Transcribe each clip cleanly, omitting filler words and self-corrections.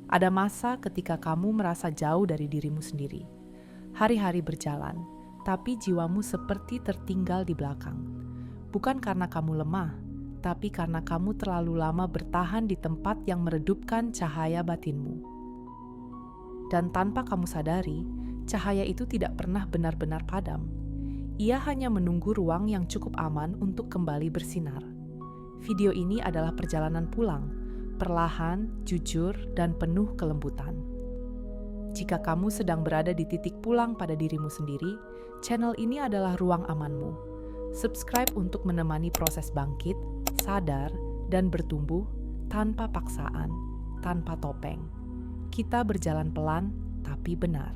Ada masa ketika kamu merasa jauh dari dirimu sendiri. Hari-hari berjalan, tapi jiwamu seperti tertinggal di belakang. Bukan karena kamu lemah, tapi karena kamu terlalu lama bertahan di tempat yang meredupkan cahaya batinmu. Dan tanpa kamu sadari, cahaya itu tidak pernah benar-benar padam. Ia hanya menunggu ruang yang cukup aman untuk kembali bersinar. Video ini adalah perjalanan pulang, perlahan, jujur, dan penuh kelembutan. Jika kamu sedang berada di titik pulang pada dirimu sendiri, channel ini adalah ruang amanmu. Subscribe untuk menemani proses bangkit, sadar, dan bertumbuh tanpa paksaan, tanpa topeng. Kita berjalan pelan, tapi benar.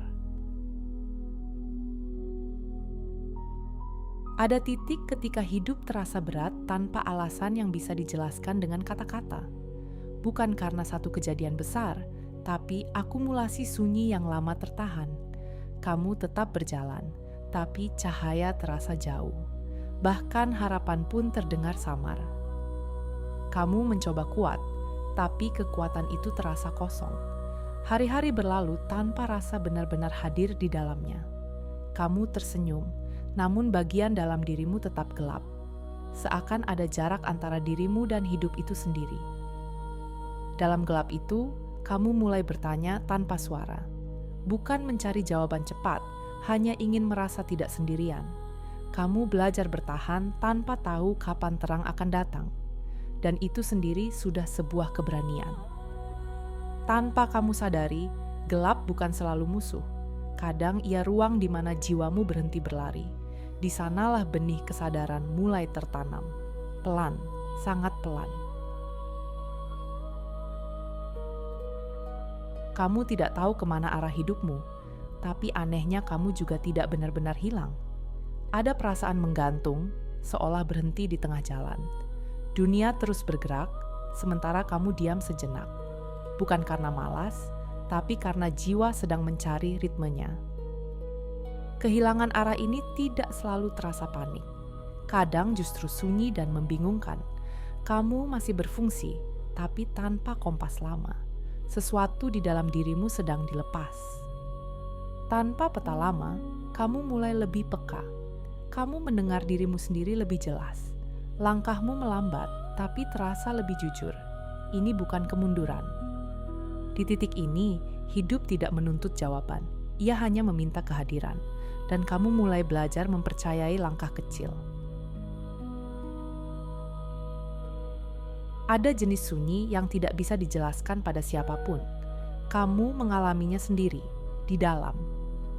Ada titik ketika hidup terasa berat tanpa alasan yang bisa dijelaskan dengan kata-kata. Bukan karena satu kejadian besar, tapi akumulasi sunyi yang lama tertahan. Kamu tetap berjalan, tapi cahaya terasa jauh. Bahkan harapan pun terdengar samar. Kamu mencoba kuat, tapi kekuatan itu terasa kosong. Hari-hari berlalu tanpa rasa benar-benar hadir di dalamnya. Kamu tersenyum, namun bagian dalam dirimu tetap gelap. Seakan ada jarak antara dirimu dan hidup itu sendiri. Dalam gelap itu, kamu mulai bertanya tanpa suara. Bukan mencari jawaban cepat, hanya ingin merasa tidak sendirian. Kamu belajar bertahan tanpa tahu kapan terang akan datang. Dan itu sendiri sudah sebuah keberanian. Tanpa kamu sadari, gelap bukan selalu musuh. Kadang ia ruang di mana jiwamu berhenti berlari. Di sanalah benih kesadaran mulai tertanam. Pelan, sangat pelan. Kamu tidak tahu kemana arah hidupmu, tapi anehnya kamu juga tidak benar-benar hilang. Ada perasaan menggantung, seolah berhenti di tengah jalan. Dunia terus bergerak, sementara kamu diam sejenak. Bukan karena malas, tapi karena jiwa sedang mencari ritmenya. Kehilangan arah ini tidak selalu terasa panik. Kadang justru sunyi dan membingungkan. Kamu masih berfungsi, tapi tanpa kompas lama. Sesuatu di dalam dirimu sedang dilepas. Tanpa peta lama, kamu mulai lebih peka. Kamu mendengar dirimu sendiri lebih jelas. Langkahmu melambat, tapi terasa lebih jujur. Ini bukan kemunduran. Di titik ini, hidup tidak menuntut jawaban. Ia hanya meminta kehadiran. Dan kamu mulai belajar mempercayai langkah kecil. Ada jenis sunyi yang tidak bisa dijelaskan pada siapapun. Kamu mengalaminya sendiri, di dalam.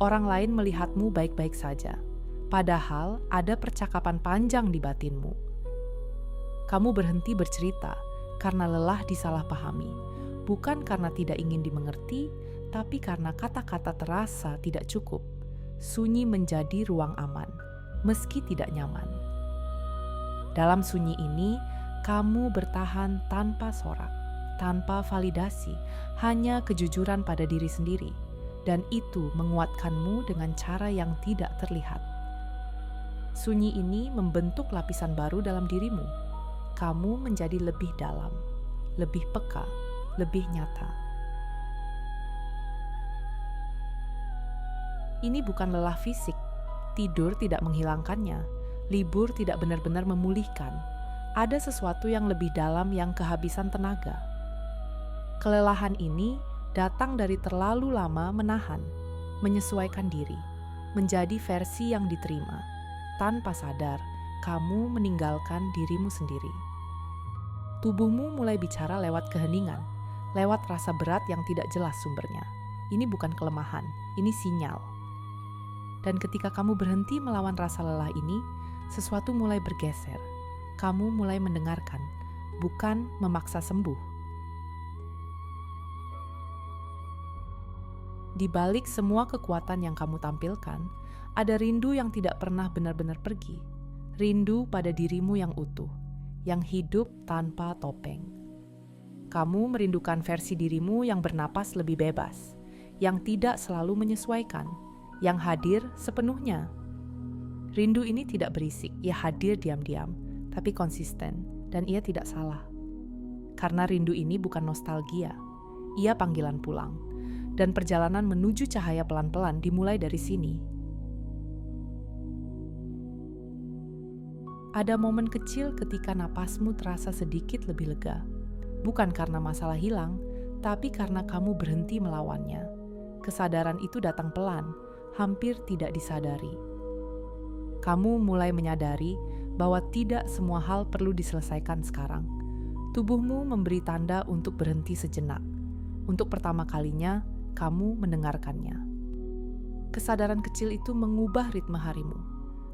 Orang lain melihatmu baik-baik saja. Padahal ada percakapan panjang di batinmu. Kamu berhenti bercerita karena lelah disalahpahami. Bukan karena tidak ingin dimengerti, tapi karena kata-kata terasa tidak cukup. Sunyi menjadi ruang aman, meski tidak nyaman. Dalam sunyi ini, kamu bertahan tanpa sorak, tanpa validasi, hanya kejujuran pada diri sendiri. Dan itu menguatkanmu dengan cara yang tidak terlihat. Sunyi ini membentuk lapisan baru dalam dirimu. Kamu menjadi lebih dalam, lebih peka, lebih nyata. Ini bukan lelah fisik, tidur tidak menghilangkannya, libur tidak benar-benar memulihkan. Ada sesuatu yang lebih dalam yang kehabisan tenaga. Kelelahan ini datang dari terlalu lama menahan, menyesuaikan diri, menjadi versi yang diterima. Tanpa sadar, kamu meninggalkan dirimu sendiri. Tubuhmu mulai bicara lewat keheningan, lewat rasa berat yang tidak jelas sumbernya. Ini bukan kelemahan, ini sinyal. Dan ketika kamu berhenti melawan rasa lelah ini, sesuatu mulai bergeser. Kamu mulai mendengarkan, bukan memaksa sembuh. Di balik semua kekuatan yang kamu tampilkan, ada rindu yang tidak pernah benar-benar pergi. Rindu pada dirimu yang utuh, yang hidup tanpa topeng. Kamu merindukan versi dirimu yang bernapas lebih bebas, yang tidak selalu menyesuaikan, yang hadir sepenuhnya. Rindu ini tidak berisik, ia hadir diam-diam, tapi konsisten, dan ia tidak salah. Karena rindu ini bukan nostalgia, Ia panggilan pulang. Dan perjalanan menuju cahaya pelan-pelan dimulai dari sini. Ada momen kecil ketika napasmu terasa sedikit lebih lega. Bukan karena masalah hilang, tapi karena kamu berhenti melawannya. Kesadaran itu datang pelan, hampir tidak disadari. Kamu mulai menyadari bahwa tidak semua hal perlu diselesaikan sekarang. Tubuhmu memberi tanda untuk berhenti sejenak. Untuk pertama kalinya, kamu mendengarkannya. Kesadaran kecil itu mengubah ritme harimu.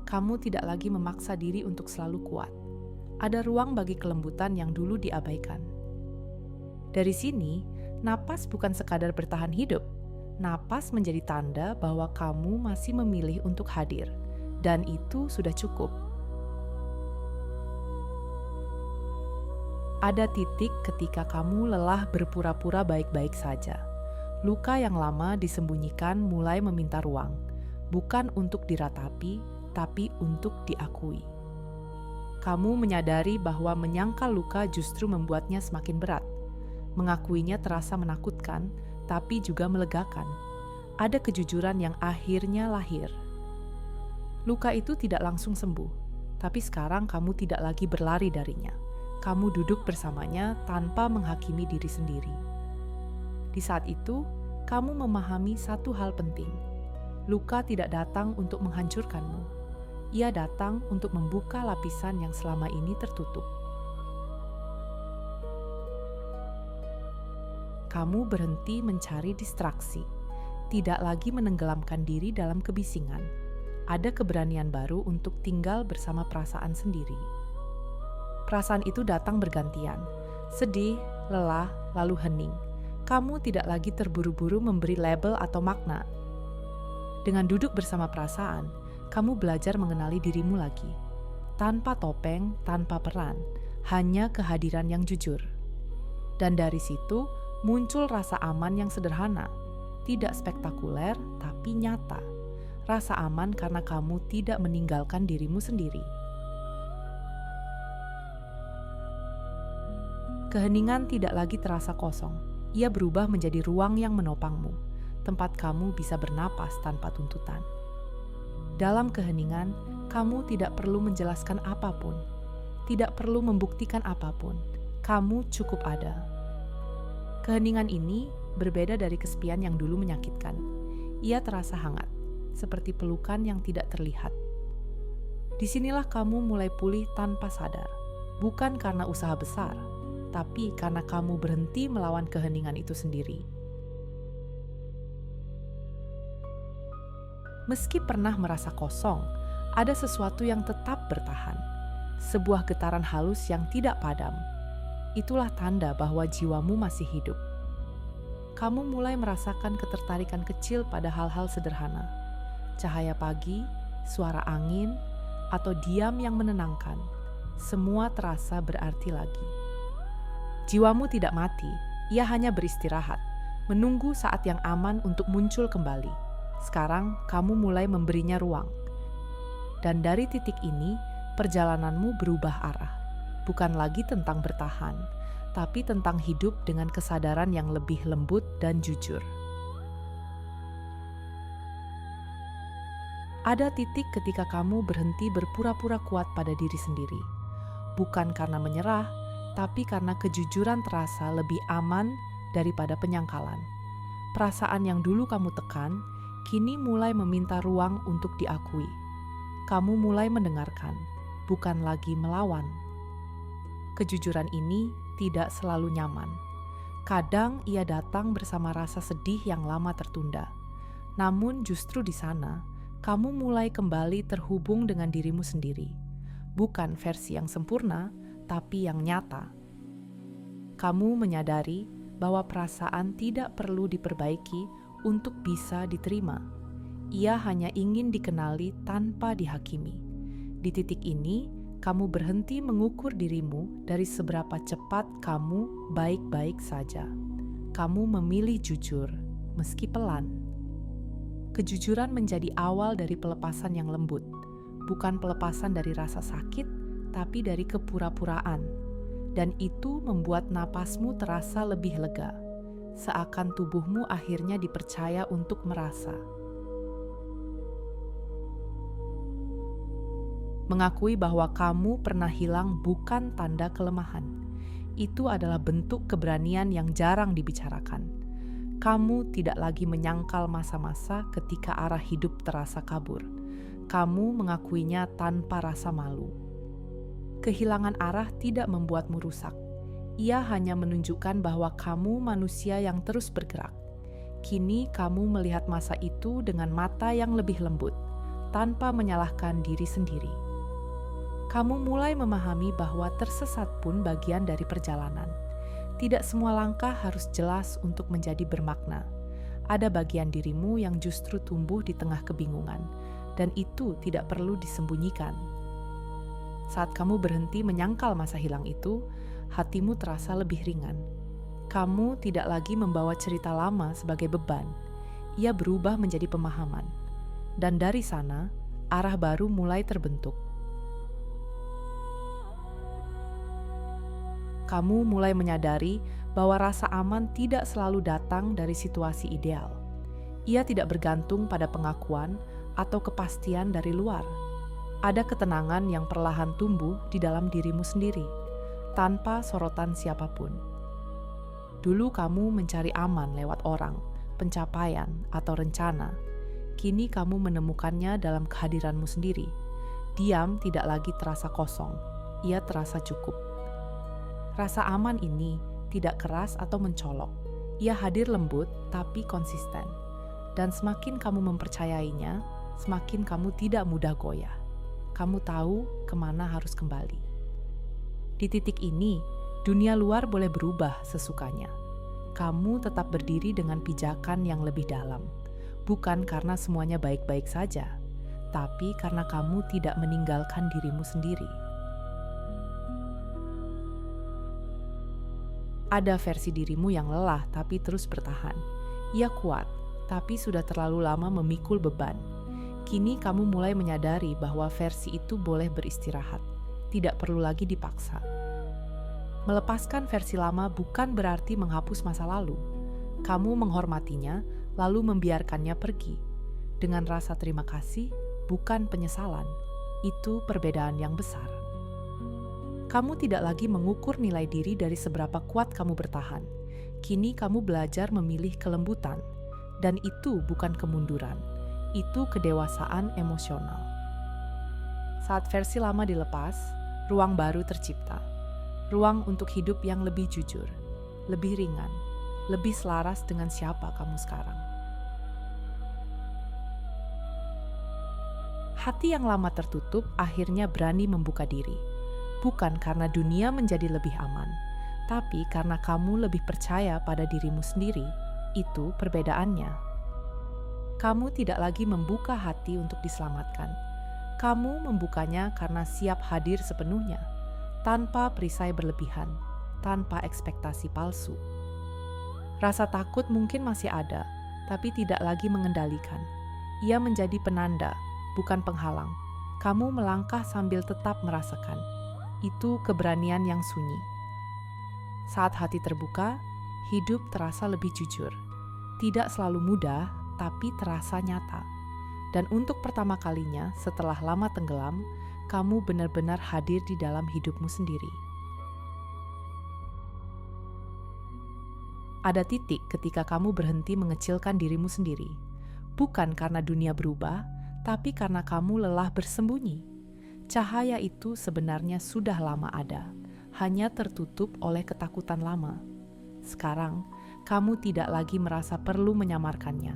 Kamu tidak lagi memaksa diri untuk selalu kuat. Ada ruang bagi kelembutan yang dulu diabaikan. Dari sini, napas bukan sekadar bertahan hidup. Napas menjadi tanda bahwa kamu masih memilih untuk hadir. Dan itu sudah cukup. Ada titik ketika kamu lelah berpura-pura baik-baik saja. Luka yang lama disembunyikan mulai meminta ruang, bukan untuk diratapi, tapi untuk diakui. Kamu menyadari bahwa menyangkal luka justru membuatnya semakin berat. Mengakuinya terasa menakutkan, tapi juga melegakan. Ada kejujuran yang akhirnya lahir. Luka itu tidak langsung sembuh, tapi sekarang kamu tidak lagi berlari darinya. Kamu duduk bersamanya tanpa menghakimi diri sendiri. Di saat itu, kamu memahami satu hal penting. Luka tidak datang untuk menghancurkanmu. Ia datang untuk membuka lapisan yang selama ini tertutup. Kamu berhenti mencari distraksi, tidak lagi menenggelamkan diri dalam kebisingan. Ada keberanian baru untuk tinggal bersama perasaan sendiri. Perasaan itu datang bergantian, sedih, lelah, lalu hening. Kamu tidak lagi terburu-buru memberi label atau makna. Dengan duduk bersama perasaan, kamu belajar mengenali dirimu lagi. Tanpa topeng, tanpa peran, hanya kehadiran yang jujur. Dan dari situ muncul rasa aman yang sederhana, tidak spektakuler tapi nyata. Rasa aman karena kamu tidak meninggalkan dirimu sendiri. Keheningan tidak lagi terasa kosong. Ia berubah menjadi ruang yang menopangmu, tempat kamu bisa bernapas tanpa tuntutan. Dalam keheningan, kamu tidak perlu menjelaskan apapun, tidak perlu membuktikan apapun. Kamu cukup ada. Keheningan ini berbeda dari kesepian yang dulu menyakitkan. Ia terasa hangat, seperti pelukan yang tidak terlihat. Disinilah kamu mulai pulih tanpa sadar, bukan karena usaha besar, tapi karena kamu berhenti melawan keheningan itu sendiri. Meski pernah merasa kosong, ada sesuatu yang tetap bertahan. Sebuah getaran halus yang tidak padam. Itulah tanda bahwa jiwamu masih hidup. Kamu mulai merasakan ketertarikan kecil pada hal-hal sederhana. Cahaya pagi, suara angin, atau diam yang menenangkan. Semua terasa berarti lagi. Jiwamu tidak mati, ia hanya beristirahat, menunggu saat yang aman untuk muncul kembali. Sekarang kamu mulai memberinya ruang. Dan dari titik ini, perjalananmu berubah arah. Bukan lagi tentang bertahan, tapi tentang hidup dengan kesadaran yang lebih lembut dan jujur. Ada titik ketika kamu berhenti berpura-pura kuat pada diri sendiri. Bukan karena menyerah, tapi karena kejujuran terasa lebih aman daripada penyangkalan. Perasaan yang dulu kamu tekan, kini mulai meminta ruang untuk diakui. Kamu mulai mendengarkan, bukan lagi melawan. Kejujuran ini tidak selalu nyaman. Kadang ia datang bersama rasa sedih yang lama tertunda. Namun justru di sana, kamu mulai kembali terhubung dengan dirimu sendiri. Bukan versi yang sempurna, tapi yang nyata. Kamu menyadari bahwa perasaan tidak perlu diperbaiki untuk bisa diterima. Ia hanya ingin dikenali tanpa dihakimi. Di titik ini, kamu berhenti mengukur dirimu dari seberapa cepat kamu baik-baik saja. Kamu memilih jujur, meski pelan. Kejujuran menjadi awal dari pelepasan yang lembut, bukan pelepasan dari rasa sakit, tapi dari kepura-puraan, dan itu membuat napasmu terasa lebih lega. seakan tubuhmu akhirnya dipercaya untuk merasa. Mengakui bahwa kamu pernah hilang bukan tanda kelemahan. Itu adalah bentuk keberanian yang jarang dibicarakan. Kamu tidak lagi menyangkal masa-masa ketika arah hidup terasa kabur. Kamu mengakuinya tanpa rasa malu. Kehilangan arah tidak membuatmu rusak. Ia hanya menunjukkan bahwa kamu manusia yang terus bergerak. Kini kamu melihat masa itu dengan mata yang lebih lembut, tanpa menyalahkan diri sendiri. Kamu mulai memahami bahwa tersesat pun bagian dari perjalanan. Tidak semua langkah harus jelas untuk menjadi bermakna. Ada bagian dirimu yang justru tumbuh di tengah kebingungan, dan itu tidak perlu disembunyikan. Saat kamu berhenti menyangkal masa hilang itu, hatimu terasa lebih ringan. Kamu tidak lagi membawa cerita lama sebagai beban. Ia berubah menjadi pemahaman. Dan dari sana, arah baru mulai terbentuk. Kamu mulai menyadari bahwa rasa aman tidak selalu datang dari situasi ideal. Ia tidak bergantung pada pengakuan atau kepastian dari luar. Ada ketenangan yang perlahan tumbuh di dalam dirimu sendiri, tanpa sorotan siapapun. Dulu kamu mencari aman lewat orang, pencapaian, atau rencana. Kini kamu menemukannya dalam kehadiranmu sendiri. Diam tidak lagi terasa kosong, ia terasa cukup. Rasa aman ini tidak keras atau mencolok. Ia hadir lembut tapi konsisten. Dan semakin kamu mempercayainya, semakin kamu tidak mudah goyah. Kamu tahu kemana harus kembali. Di titik ini, dunia luar boleh berubah sesukanya. Kamu tetap berdiri dengan pijakan yang lebih dalam. Bukan karena semuanya baik-baik saja, tapi karena kamu tidak meninggalkan dirimu sendiri. Ada versi dirimu yang lelah tapi terus bertahan. Ia kuat, tapi sudah terlalu lama memikul beban. Kini kamu mulai menyadari bahwa versi itu boleh beristirahat, tidak perlu lagi dipaksa. Melepaskan versi lama bukan berarti menghapus masa lalu. Kamu menghormatinya, lalu membiarkannya pergi. Dengan rasa terima kasih, bukan penyesalan. Itu perbedaan yang besar. Kamu tidak lagi mengukur nilai diri dari seberapa kuat kamu bertahan. Kini kamu belajar memilih kelembutan. Dan itu bukan kemunduran. Itu kedewasaan emosional. Saat versi lama dilepas, ruang baru tercipta. Ruang untuk hidup yang lebih jujur, lebih ringan, lebih selaras dengan siapa kamu sekarang. Hati yang lama tertutup akhirnya berani membuka diri. Bukan karena dunia menjadi lebih aman, tapi karena kamu lebih percaya pada dirimu sendiri. Itu perbedaannya. Kamu tidak lagi membuka hati untuk diselamatkan. Kamu membukanya karena siap hadir sepenuhnya, tanpa perisai berlebihan, tanpa ekspektasi palsu. Rasa takut mungkin masih ada, tapi tidak lagi mengendalikan. Ia menjadi penanda, bukan penghalang. Kamu melangkah sambil tetap merasakan. Itu keberanian yang sunyi. Saat hati terbuka, hidup terasa lebih jujur. Tidak selalu mudah, tapi terasa nyata. Dan untuk pertama kalinya setelah lama tenggelam, kamu benar-benar hadir di dalam hidupmu sendiri. Ada titik ketika kamu berhenti mengecilkan dirimu sendiri. Bukan karena dunia berubah, tapi karena kamu lelah bersembunyi. Cahaya itu sebenarnya sudah lama ada, hanya tertutup oleh ketakutan lama. Sekarang, kamu tidak lagi merasa perlu menyamarkannya.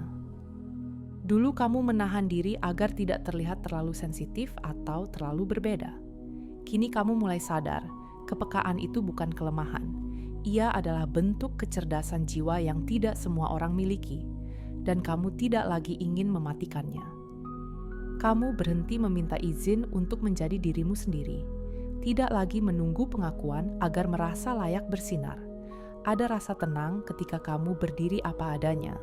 Dulu kamu menahan diri agar tidak terlihat terlalu sensitif atau terlalu berbeda. Kini kamu mulai sadar, kepekaan itu bukan kelemahan. Ia adalah bentuk kecerdasan jiwa yang tidak semua orang miliki, dan kamu tidak lagi ingin mematikannya. Kamu berhenti meminta izin untuk menjadi dirimu sendiri. Tidak lagi menunggu pengakuan agar merasa layak bersinar. Ada rasa tenang ketika kamu berdiri apa adanya.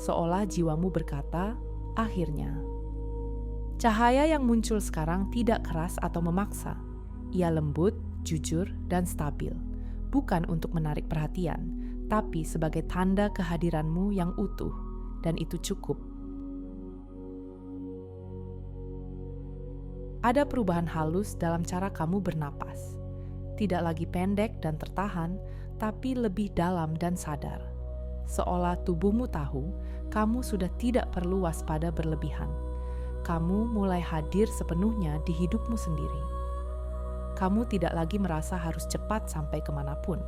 Seolah jiwamu berkata, akhirnya. Cahaya yang muncul sekarang tidak keras atau memaksa. Ia lembut, jujur, dan stabil. Bukan untuk menarik perhatian, tapi sebagai tanda kehadiranmu yang utuh, dan itu cukup. Ada perubahan halus dalam cara kamu bernapas. Tidak lagi pendek dan tertahan, tapi lebih dalam dan sadar. Seolah tubuhmu tahu, kamu sudah tidak perlu waspada berlebihan. Kamu mulai hadir sepenuhnya di hidupmu sendiri. Kamu tidak lagi merasa harus cepat sampai kemanapun.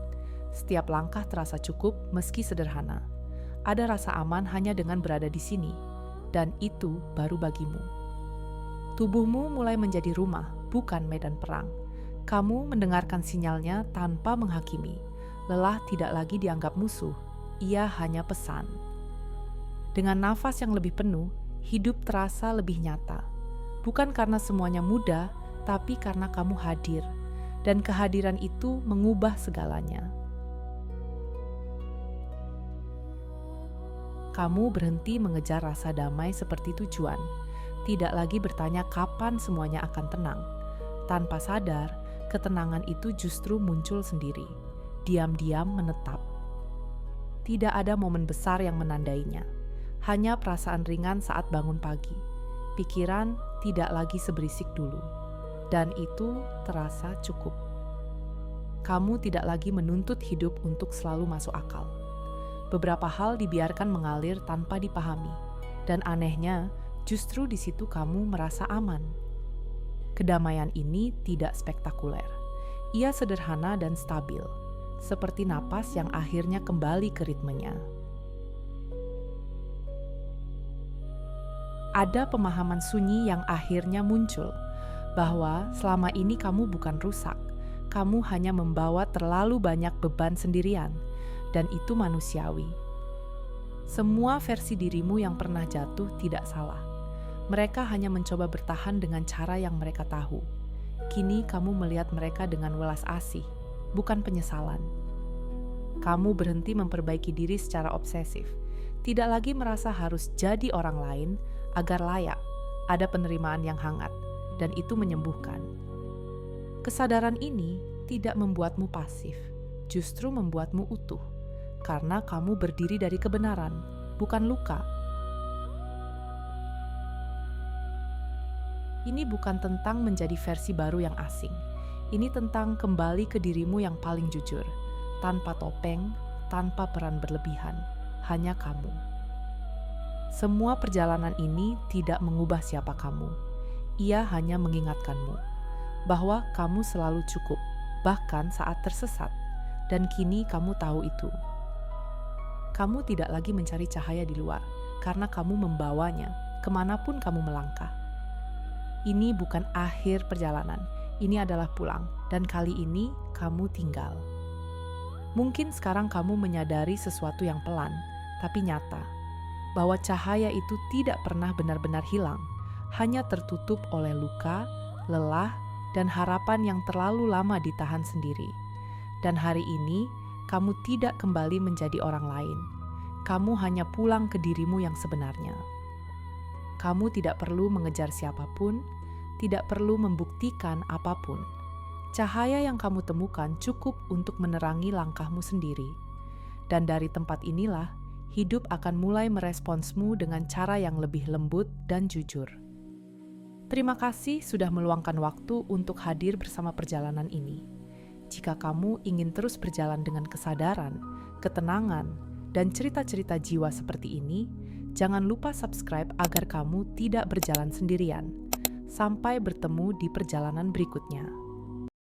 Setiap langkah terasa cukup meski sederhana. Ada rasa aman hanya dengan berada di sini, dan itu baru bagimu. Tubuhmu mulai menjadi rumah, bukan medan perang. Kamu mendengarkan sinyalnya tanpa menghakimi. Lelah tidak lagi dianggap musuh, ia hanya pesan. Dengan nafas yang lebih penuh, hidup terasa lebih nyata. Bukan karena semuanya mudah, tapi karena kamu hadir. Dan kehadiran itu mengubah segalanya. Kamu berhenti mengejar rasa damai seperti tujuan. Tidak lagi bertanya kapan semuanya akan tenang. Tanpa sadar, ketenangan itu justru muncul sendiri, diam-diam menetap. Tidak ada momen besar yang menandainya, hanya perasaan ringan saat bangun pagi. Pikiran tidak lagi seberisik dulu, dan itu terasa cukup. Kamu tidak lagi menuntut hidup untuk selalu masuk akal. Beberapa hal dibiarkan mengalir tanpa dipahami, dan anehnya, justru di situ kamu merasa aman. Kedamaian ini tidak spektakuler. Ia sederhana dan stabil, seperti napas yang akhirnya kembali ke ritmenya. Ada pemahaman sunyi yang akhirnya muncul, bahwa selama ini kamu bukan rusak, kamu hanya membawa terlalu banyak beban sendirian, dan itu manusiawi. Semua versi dirimu yang pernah jatuh tidak salah. Mereka hanya mencoba bertahan dengan cara yang mereka tahu. Kini kamu melihat mereka dengan welas asih, bukan penyesalan. Kamu berhenti memperbaiki diri secara obsesif. Tidak lagi merasa harus jadi orang lain agar layak. Ada penerimaan yang hangat, dan itu menyembuhkan. Kesadaran ini tidak membuatmu pasif, justru membuatmu utuh. Karena kamu berdiri dari kebenaran, bukan luka. Ini bukan tentang menjadi versi baru yang asing. Ini tentang kembali ke dirimu yang paling jujur, tanpa topeng, tanpa peran berlebihan, hanya kamu. Semua perjalanan ini tidak mengubah siapa kamu. Ia hanya mengingatkanmu bahwa kamu selalu cukup, bahkan saat tersesat, dan kini kamu tahu itu. Kamu tidak lagi mencari cahaya di luar, karena kamu membawanya kemanapun kamu melangkah. Ini bukan akhir perjalanan, ini adalah pulang, dan kali ini kamu tinggal. Mungkin sekarang kamu menyadari sesuatu yang pelan, tapi nyata, bahwa cahaya itu tidak pernah benar-benar hilang, hanya tertutup oleh luka, lelah, dan harapan yang terlalu lama ditahan sendiri. Dan hari ini, kamu tidak kembali menjadi orang lain. Kamu hanya pulang ke dirimu yang sebenarnya. Kamu tidak perlu mengejar siapapun, tidak perlu membuktikan apapun. Cahaya yang kamu temukan cukup untuk menerangi langkahmu sendiri. Dan dari tempat inilah, hidup akan mulai meresponsmu dengan cara yang lebih lembut dan jujur. Terima kasih sudah meluangkan waktu untuk hadir bersama perjalanan ini. Jika kamu ingin terus berjalan dengan kesadaran, ketenangan, dan cerita-cerita jiwa seperti ini, jangan lupa subscribe agar kamu tidak berjalan sendirian. Sampai bertemu di perjalanan berikutnya.